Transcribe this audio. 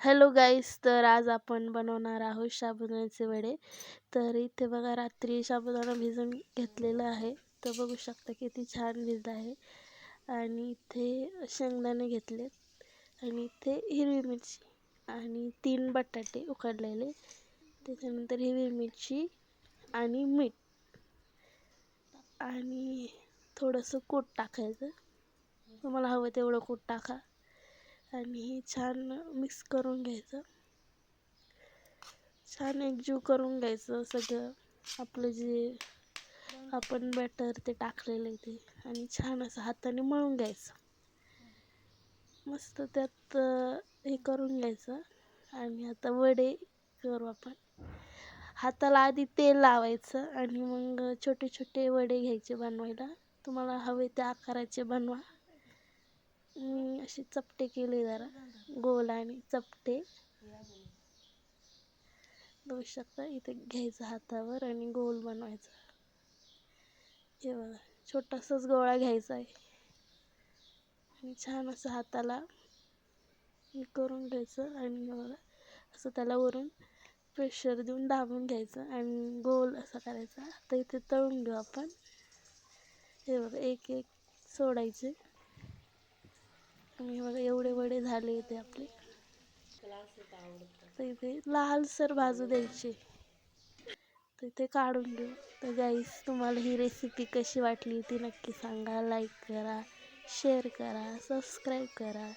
Hello गाईस, तर आज आपण बनवणार आहोत साबुदाण्याचे वडे. तर इथे बघा, रात्री साबुदाणा भिजवून घेतलेला आहे. तर बघू शकता किती छान भिजला आहे. आणि इथे शेंगदाणे घेतलेत आणि इथे हिरवी मिरची आणि 3 बटाटे उकडलेले, त्याच्यानंतर हिरवी मिरची आणि मीठ आणि थोडंसं कूट टाकायचं. तुम्हाला हवं तेवढं कूट टाका आणि हे छान मिक्स करून घ्यायचं. छान एकजीव करून घ्यायचं सगळं, आपलं जे आपण बॅटर ते टाकलेलं आहे ते, आणि छान असं हाताने मळून घ्यायचं. मस्त त्यात हे करून घ्यायचं. आणि आता वडे करू आपण. हाताला आधी तेल लावायचं आणि मग छोटे छोटे वडे घ्यायचे बनवायला. तुम्हाला हवे त्या आकाराचे बनवा. मी असे चपटे केले, जरा गोल आणि चपटे. बघू शकता, इथे घ्यायचं हातावर आणि गोल बनवायचा. हे बघा, छोटासाच गोळा घ्यायचा आहे आणि छान असं हाताला हे करून घ्यायचं. आणि बघा, असं त्याला वरून प्रेशर देऊन दाबून घ्यायचं आणि गोल असा करायचा. आता इथे तळून घेऊ आपण. हे बघा, एक एक सोडायचे आणि बघा एवढे वडे झाले इथे आपले. तर इथे लालसर भाजू द्यायचे. तर इथे काढून घेऊ. तर गाईस, तुम्हाला ही रेसिपी कशी वाटली ती नक्की सांगा. लाईक करा, शेअर करा, सबस्क्राईब करा.